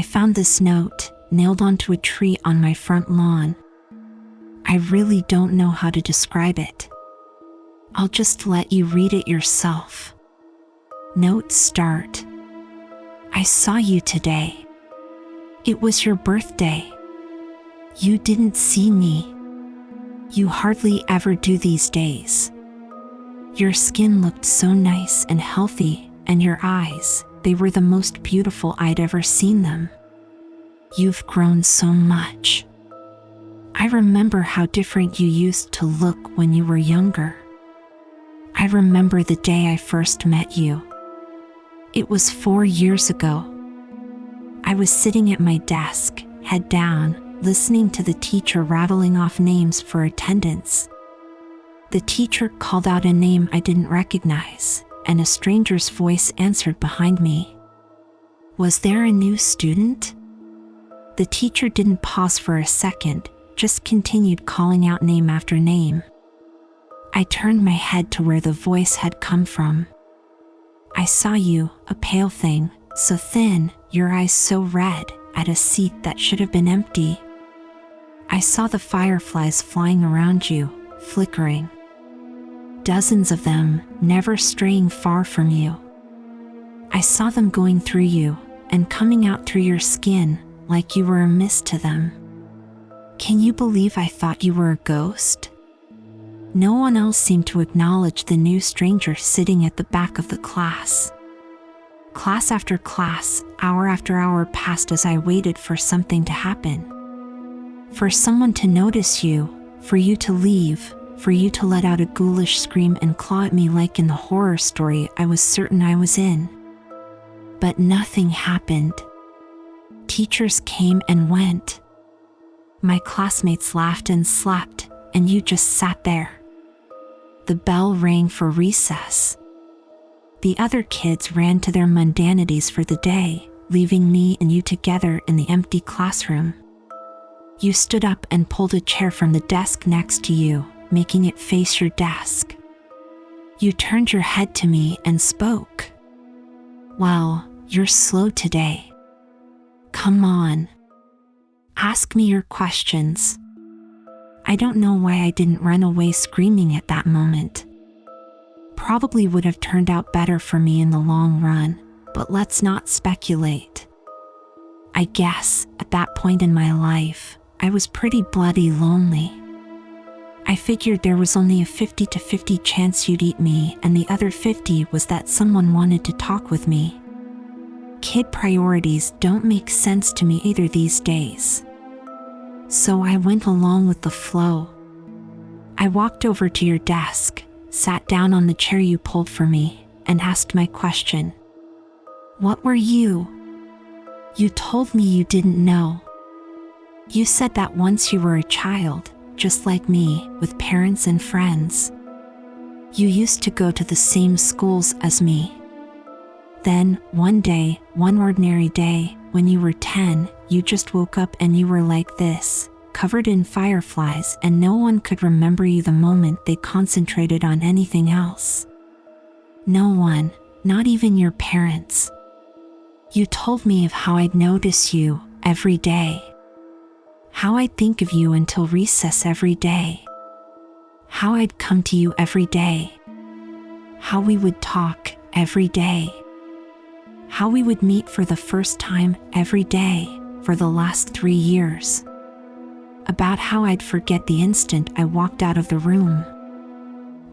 found this note nailed onto a tree on my front lawn. I really don't know how to describe it. I'll just let you read it yourself. Note start. I saw you today. It was your birthday. You didn't see me. You hardly ever do these days. Your skin looked so nice and healthy, and your eyes, they were the most beautiful I'd ever seen them. You've grown so much. I remember how different you used to look when you were younger. I remember the day I first met you. It was 4 years ago. I was sitting at my desk, head down, listening to the teacher rattling off names for attendance. The teacher called out a name I didn't recognize, and a stranger's voice answered behind me. Was there a new student? The teacher didn't pause for a second, just continued calling out name after name. I turned my head to where the voice had come from. I saw you, a pale thing, so thin, your eyes so red, at a seat that should have been empty. I saw the fireflies flying around you, flickering. Dozens of them, never straying far from you. I saw them going through you, and coming out through your skin, like you were a mist to them. Can you believe I thought you were a ghost? No one else seemed to acknowledge the new stranger sitting at the back of the class. Class after class, hour after hour passed as I waited for something to happen. For someone to notice you, for you to leave, for you to let out a ghoulish scream and claw at me like in the horror story I was certain I was in. But nothing happened. Teachers came and went. My classmates laughed and slept, and you just sat there. The bell rang for recess. The other kids ran to their mundanities for the day, leaving me and you together in the empty classroom. You stood up and pulled a chair from the desk next to you, making it face your desk. You turned your head to me and spoke. Well, you're slow today. Come on. Ask me your questions. I don't know why I didn't run away screaming at that moment. Probably would have turned out better for me in the long run, but let's not speculate. I guess, at that point in my life, I was pretty bloody lonely. I figured there was only a 50-50 chance you'd eat me, and the other 50 was that someone wanted to talk with me. Kid priorities don't make sense to me either these days. So I went along with the flow. I walked over to your desk, sat down on the chair you pulled for me, and asked my question. What were you? You told me you didn't know. You said that once you were a child, just like me, with parents and friends. You used to go to the same schools as me. Then, one day, one ordinary day, when you were 10, you just woke up and you were like this, covered in fireflies, and no one could remember you the moment they concentrated on anything else. No one, not even your parents. You told me of how I'd notice you every day. How I'd think of you until recess every day. How I'd come to you every day. How we would talk every day. How we would meet for the first time every day for the last 3 years. About how I'd forget the instant I walked out of the room.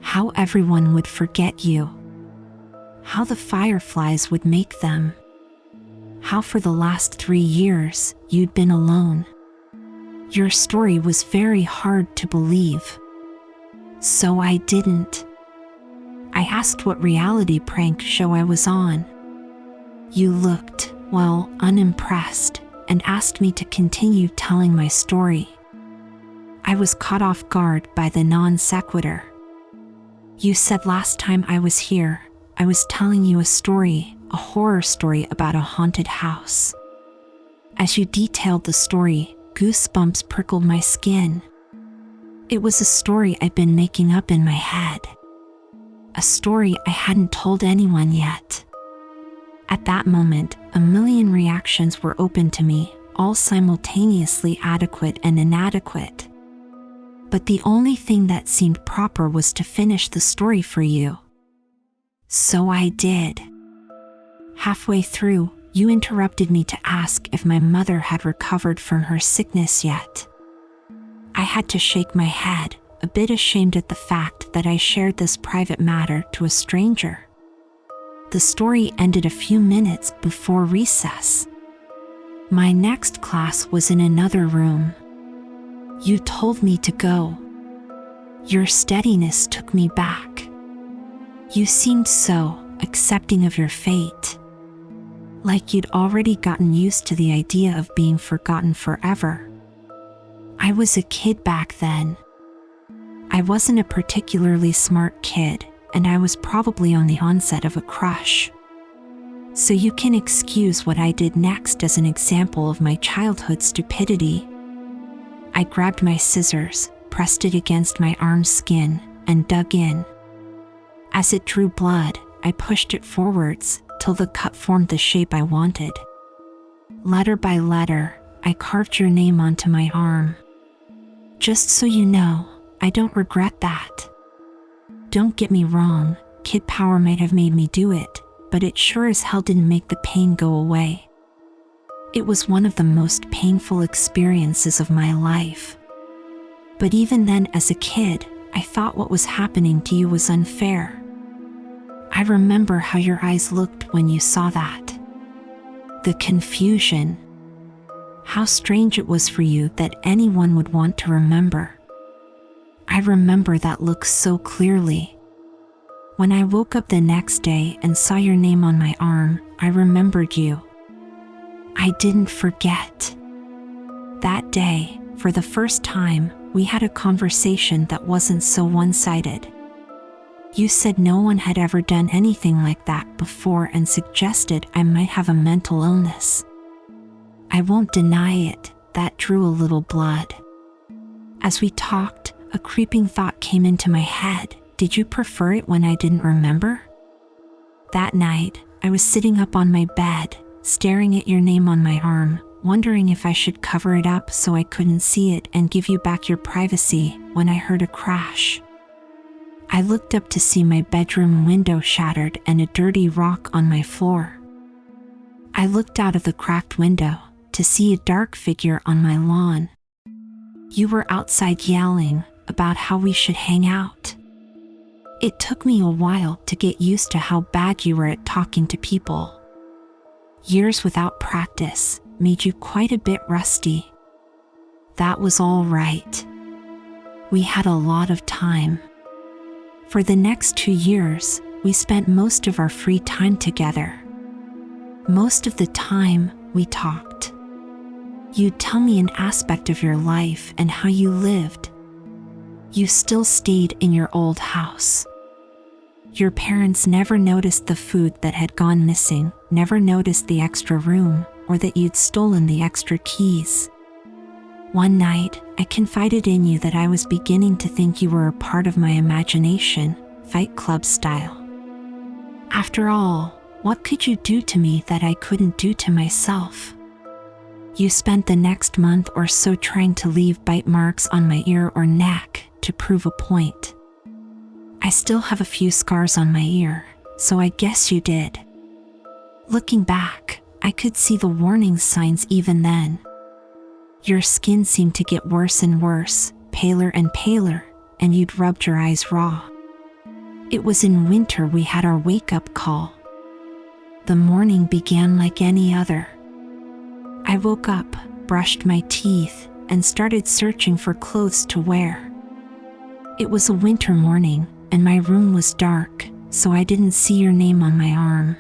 How everyone would forget you. How the fireflies would make them. How for the last 3 years you'd been alone. Your story was very hard to believe. So I didn't. I asked what reality prank show I was on. You looked, well, unimpressed, and asked me to continue telling my story. I was caught off guard by the non sequitur. You said last time I was here, I was telling you a story, a horror story about a haunted house. As you detailed the story, goosebumps prickled my skin. It was a story I'd been making up in my head. A story I hadn't told anyone yet. At that moment, a million reactions were open to me, all simultaneously adequate and inadequate. But the only thing that seemed proper was to finish the story for you. So I did. Halfway through, you interrupted me to ask if my mother had recovered from her sickness yet. I had to shake my head, a bit ashamed at the fact that I shared this private matter to a stranger. The story ended a few minutes before recess. My next class was in another room. You told me to go. Your steadiness took me back. You seemed so accepting of your fate, like you'd already gotten used to the idea of being forgotten forever. I was a kid back then. I wasn't a particularly smart kid, and I was probably on the onset of a crush. So you can excuse what I did next as an example of my childhood stupidity. I grabbed my scissors, pressed it against my arm's skin, and dug in. As it drew blood, I pushed it forwards till the cut formed the shape I wanted. Letter by letter, I carved your name onto my arm. Just so you know, I don't regret that. Don't get me wrong, kid power might have made me do it, but it sure as hell didn't make the pain go away. It was one of the most painful experiences of my life. But even then, as a kid, I thought what was happening to you was unfair. I remember how your eyes looked when you saw that. The confusion. How strange it was for you that anyone would want to remember. I remember that look so clearly. When I woke up the next day and saw your name on my arm, I remembered you. I didn't forget. That day, for the first time, we had a conversation that wasn't so one-sided. You said no one had ever done anything like that before and suggested I might have a mental illness. I won't deny it, that drew a little blood. As we talked, a creeping thought came into my head. Did you prefer it when I didn't remember? That night, I was sitting up on my bed, staring at your name on my arm, wondering if I should cover it up so I couldn't see it and give you back your privacy, when I heard a crash. I looked up to see my bedroom window shattered and a dirty rock on my floor. I looked out of the cracked window to see a dark figure on my lawn. You were outside yelling about how we should hang out. It took me a while to get used to how bad you were at talking to people. Years without practice made you quite a bit rusty. That was all right. We had a lot of time. For the next 2 years, we spent most of our free time together. Most of the time, we talked. You'd tell me an aspect of your life and how you lived. You still stayed in your old house. Your parents never noticed the food that had gone missing, never noticed the extra room, or that you'd stolen the extra keys. One night, I confided in you that I was beginning to think you were a part of my imagination, Fight Club style. After all, what could you do to me that I couldn't do to myself? You spent the next month or so trying to leave bite marks on my ear or neck to prove a point. I still have a few scars on my ear, so I guess you did. Looking back, I could see the warning signs even then. Your skin seemed to get worse and worse, paler and paler, and you'd rubbed your eyes raw. It was in winter we had our wake-up call. The morning began like any other. I woke up, brushed my teeth, and started searching for clothes to wear. It was a winter morning, and my room was dark, so I didn't see your name on my arm.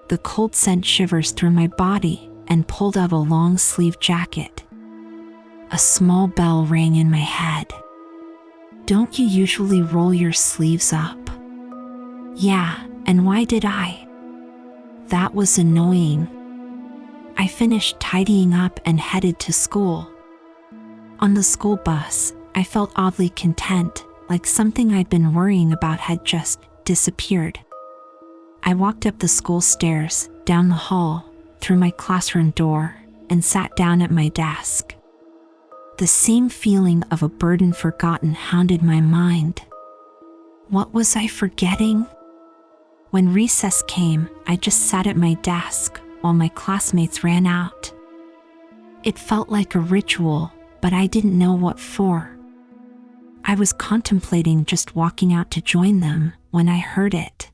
The cold sent shivers through my body and pulled out a long-sleeve jacket. A small bell rang in my head. Don't you usually roll your sleeves up? Yeah, and why did I? That was annoying. I finished tidying up and headed to school. On the school bus, I felt oddly content, like something I'd been worrying about had just disappeared. I walked up the school stairs, down the hall, through my classroom door, and sat down at my desk. The same feeling of a burden forgotten hounded my mind. What was I forgetting? When recess came, I just sat at my desk while my classmates ran out. It felt like a ritual, but I didn't know what for. I was contemplating just walking out to join them when I heard it.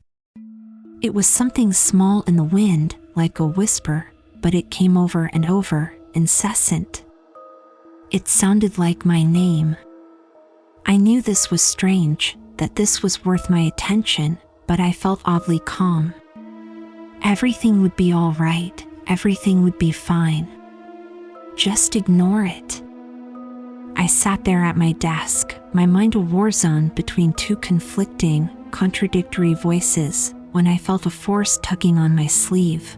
It was something small in the wind, like a whisper, but it came over and over, incessant. It sounded like my name. I knew this was strange, that this was worth my attention, but I felt oddly calm. Everything would be all right, everything would be fine. Just ignore it. I sat there at my desk, my mind a war zone between two conflicting, contradictory voices, when I felt a force tugging on my sleeve.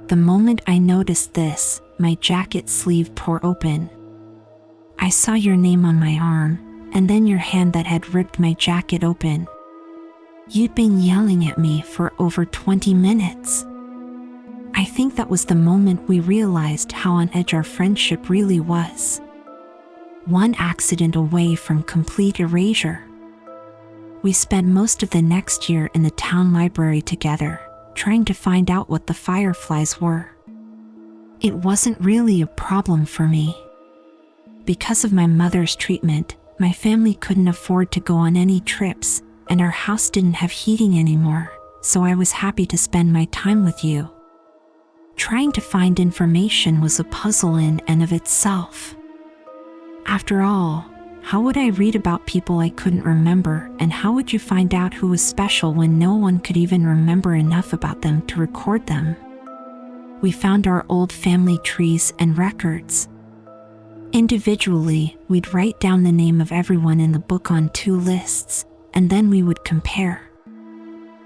The moment I noticed this, my jacket sleeve tore open. I saw your name on my arm, and then your hand that had ripped my jacket open. You'd been yelling at me for over 20 minutes. I think that was the moment we realized how on edge our friendship really was. One accident away from complete erasure. We spent most of the next year in the town library together, trying to find out what the fireflies were. It wasn't really a problem for me. Because of my mother's treatment, my family couldn't afford to go on any trips, and our house didn't have heating anymore, so I was happy to spend my time with you. Trying to find information was a puzzle in and of itself. After all, how would I read about people I couldn't remember, and how would you find out who was special when no one could even remember enough about them to record them? We found our old family trees and records. Individually, we'd write down the name of everyone in the book on 2 lists, and then we would compare.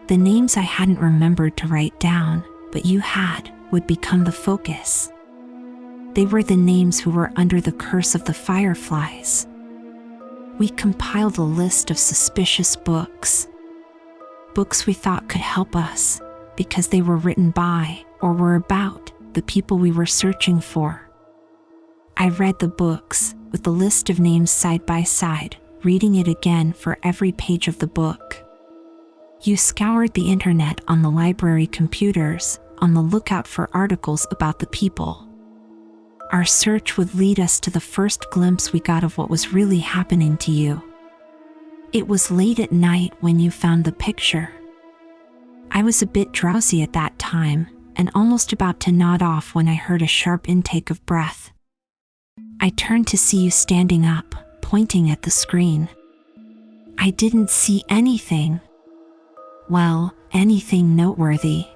The names I hadn't remembered to write down, but you had, would become the focus. They were the names who were under the curse of the fireflies. We compiled a list of suspicious books. Books we thought could help us, because they were written by, or were about, the people we were searching for. I read the books, with the list of names side by side, reading it again for every page of the book. You scoured the internet on the library computers, on the lookout for articles about the people. Our search would lead us to the first glimpse we got of what was really happening to you. It was late at night when you found the picture. I was a bit drowsy at that time, and almost about to nod off when I heard a sharp intake of breath. I turned to see you standing up, pointing at the screen. I didn't see anything. Well, anything noteworthy.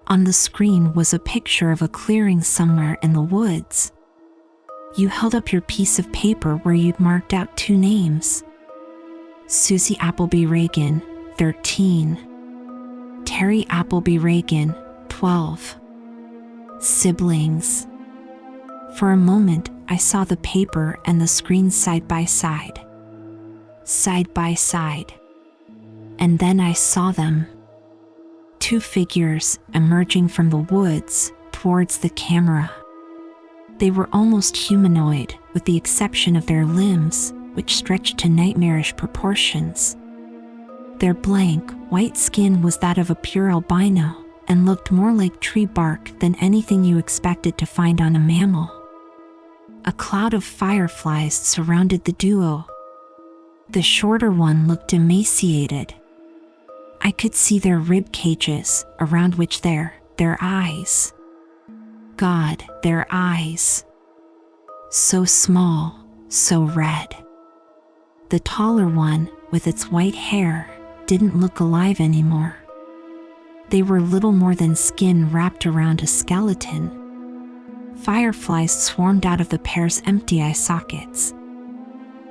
On the screen was a picture of a clearing somewhere in the woods. You held up your piece of paper where you'd marked out 2 names. Susie Appleby Reagan, 13. Terry Appleby Reagan, 12. Siblings. For a moment, I saw the paper and the screen side by side. Side by side. And then I saw them. 2 figures emerging from the woods towards the camera. They were almost humanoid, with the exception of their limbs, which stretched to nightmarish proportions. Their blank, white skin was that of a pure albino, and looked more like tree bark than anything you expected to find on a mammal. A cloud of fireflies surrounded the duo. The shorter one looked emaciated. I could see their rib cages, around which their eyes. God, their eyes. So small, so red. The taller one, with its white hair, didn't look alive anymore. They were little more than skin wrapped around a skeleton. Fireflies swarmed out of the pair's empty eye sockets.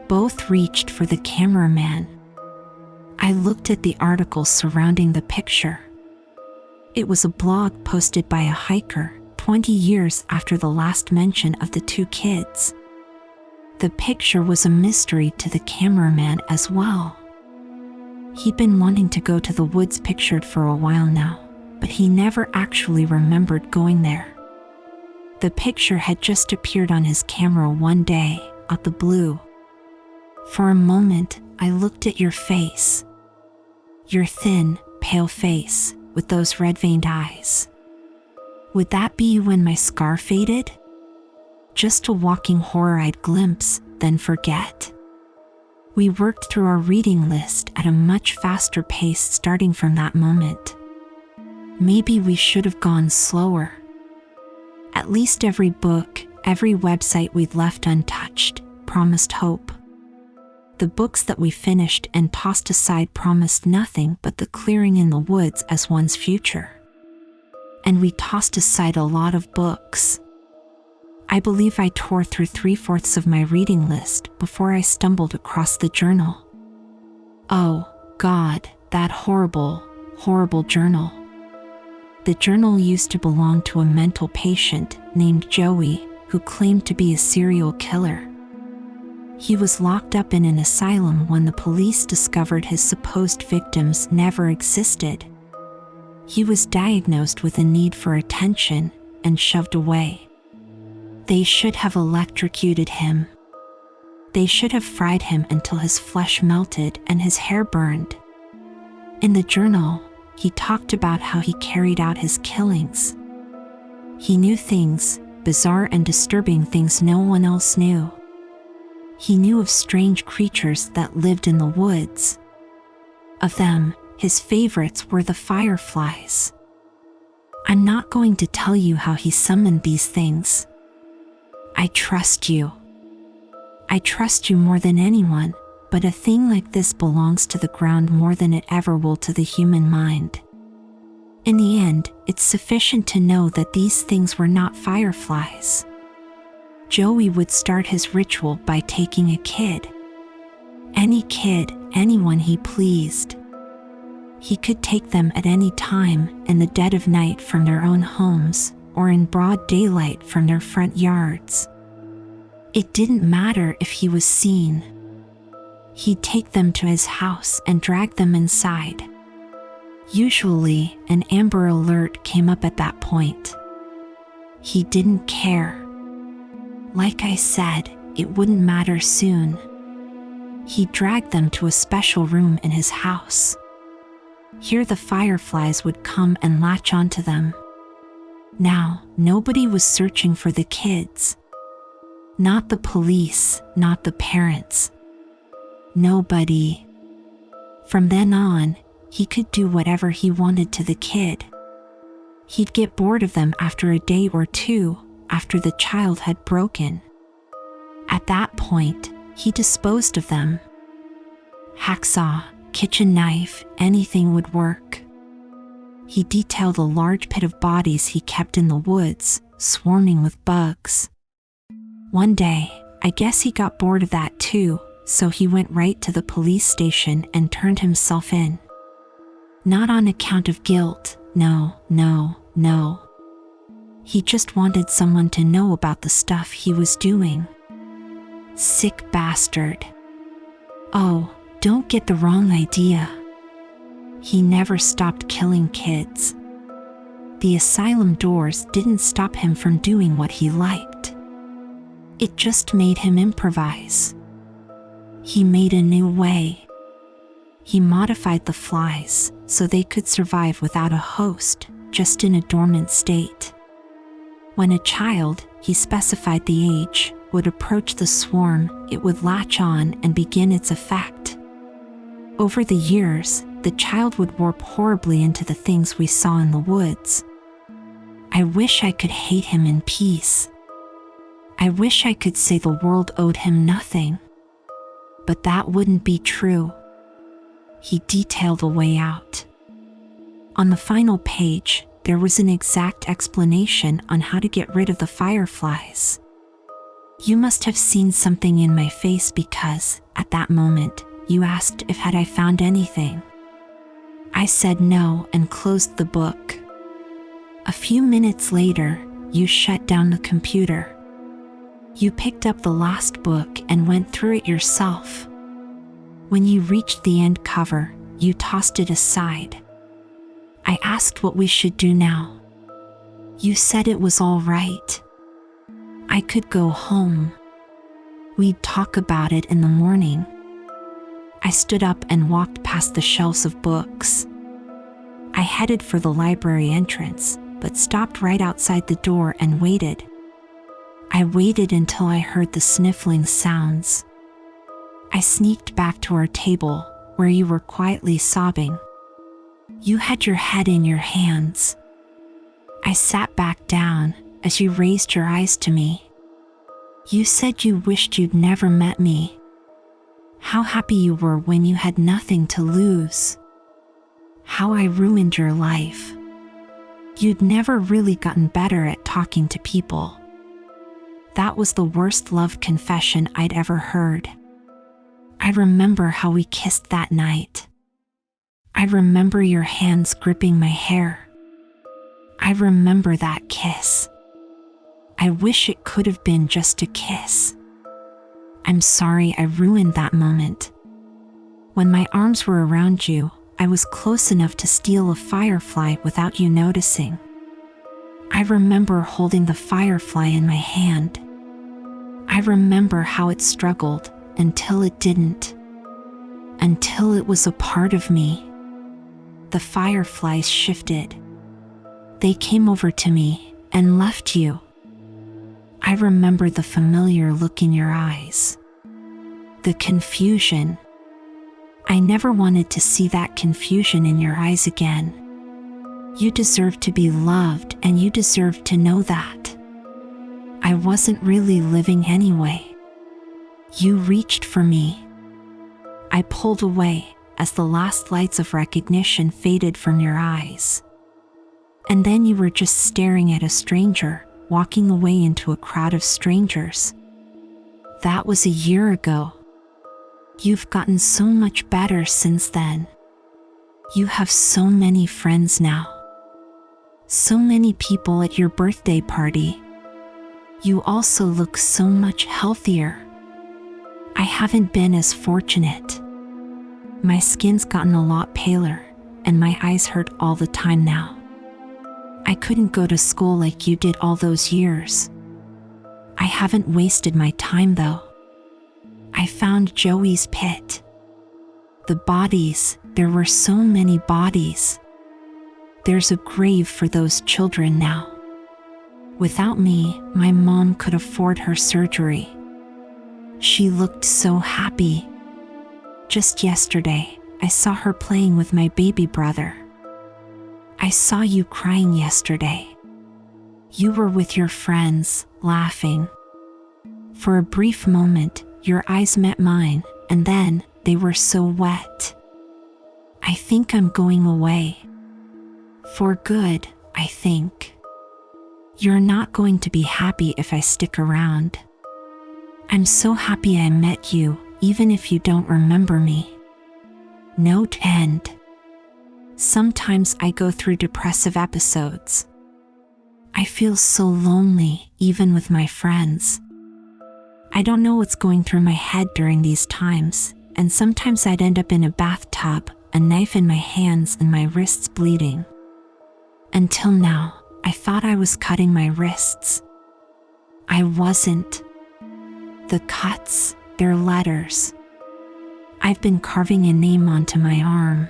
Both reached for the cameraman. I looked at the articles surrounding the picture. It was a blog posted by a hiker 20 years after the last mention of the 2 kids. The picture was a mystery to the cameraman as well. He'd been wanting to go to the woods pictured for a while now, but he never actually remembered going there. The picture had just appeared on his camera one day, out the blue. For a moment, I looked at your face. Your thin, pale face, with those red-veined eyes. Would that be you when my scar faded? Just a walking horror-eyed glimpse, then forget. We worked through our reading list at a much faster pace starting from that moment. Maybe we should have gone slower. At least every book, every website we'd left untouched, promised hope. The books that we finished and tossed aside promised nothing but the clearing in the woods as one's future. And we tossed aside a lot of books. I believe I tore through 3/4 of my reading list before I stumbled across the journal. Oh, God, that horrible, horrible journal. The journal used to belong to a mental patient named Joey, who claimed to be a serial killer. He was locked up in an asylum when the police discovered his supposed victims never existed. He was diagnosed with a need for attention and shoved away. They should have electrocuted him. They should have fried him until his flesh melted and his hair burned. In the journal, he talked about how he carried out his killings. He knew things, bizarre and disturbing things no one else knew. He knew of strange creatures that lived in the woods. Of them, his favorites were the fireflies. I'm not going to tell you how he summoned these things. I trust you. I trust you more than anyone, but a thing like this belongs to the ground more than it ever will to the human mind. In the end, it's sufficient to know that these things were not fireflies. Joey would start his ritual by taking a kid. Any kid, anyone he pleased. He could take them at any time, in the dead of night from their own homes, or in broad daylight from their front yards. It didn't matter if he was seen. He'd take them to his house and drag them inside. Usually, an Amber Alert came up at that point. He didn't care. Like I said, it wouldn't matter soon. He dragged them to a special room in his house. Here the fireflies would come and latch onto them. Now, nobody was searching for the kids. Not the police, not the parents. Nobody. From then on, he could do whatever he wanted to the kid. He'd get bored of them after a day or two, after the child had broken. At that point, he disposed of them. Hacksaw, kitchen knife, anything would work. He detailed a large pit of bodies he kept in the woods, swarming with bugs. One day, I guess he got bored of that too, so he went right to the police station and turned himself in. Not on account of guilt, no. He just wanted someone to know about the stuff he was doing. Sick bastard. Oh, don't get the wrong idea. He never stopped killing kids. The asylum doors didn't stop him from doing what he liked. It just made him improvise. He made a new way. He modified the flies so they could survive without a host, just in a dormant state. When a child, he specified the age, would approach the swarm, it would latch on and begin its effect. Over the years, the child would warp horribly into the things we saw in the woods. I wish I could hate him in peace. I wish I could say the world owed him nothing. But that wouldn't be true. He detailed a way out. On the final page, there was an exact explanation on how to get rid of the fireflies. You must have seen something in my face because, at that moment, you asked if had I found anything. I said no and closed the book. A few minutes later, you shut down the computer. You picked up the last book and went through it yourself. When you reached the end cover, you tossed it aside. I asked what we should do now. You said it was all right. I could go home. We'd talk about it in the morning. I stood up and walked past the shelves of books. I headed for the library entrance, but stopped right outside the door and waited. I waited until I heard the sniffling sounds. I sneaked back to our table, where you were quietly sobbing. You had your head in your hands. I sat back down as you raised your eyes to me. You said you wished you'd never met me. How happy you were when you had nothing to lose. How I ruined your life. You'd never really gotten better at talking to people. That was the worst love confession I'd ever heard. I remember how we kissed that night. I remember your hands gripping my hair. I remember that kiss. I wish it could have been just a kiss. I'm sorry I ruined that moment. When my arms were around you, I was close enough to steal a firefly without you noticing. I remember holding the firefly in my hand. I remember how it struggled until it didn't. Until it was a part of me. The fireflies shifted. They came over to me and left you. I remember the familiar look in your eyes. The confusion. I never wanted to see that confusion in your eyes again. You deserved to be loved, and you deserved to know that. I wasn't really living anyway. You reached for me. I pulled away as the last lights of recognition faded from your eyes. And then you were just staring at a stranger, walking away into a crowd of strangers. That was a year ago. You've gotten so much better since then. You have so many friends now. So many people at your birthday party. You also look so much healthier. I haven't been as fortunate. My skin's gotten a lot paler, and my eyes hurt all the time now. I couldn't go to school like you did all those years. I haven't wasted my time though. I found Joey's pit. The bodies, there were so many bodies. There's a grave for those children now. Without me, my mom could afford her surgery. She looked so happy. Just yesterday, I saw her playing with my baby brother. I saw you crying yesterday. You were with your friends, laughing. For a brief moment, your eyes met mine, and then they were so wet. I think I'm going away. For good, I think. You're not going to be happy if I stick around. I'm so happy I met you, even if you don't remember me. Note end. Sometimes I go through depressive episodes. I feel so lonely, even with my friends. I don't know what's going through my head during these times, and sometimes I'd end up in a bathtub, a knife in my hands and my wrists bleeding. Until now, I thought I was cutting my wrists. I wasn't. The cuts, they're letters. I've been carving a name onto my arm.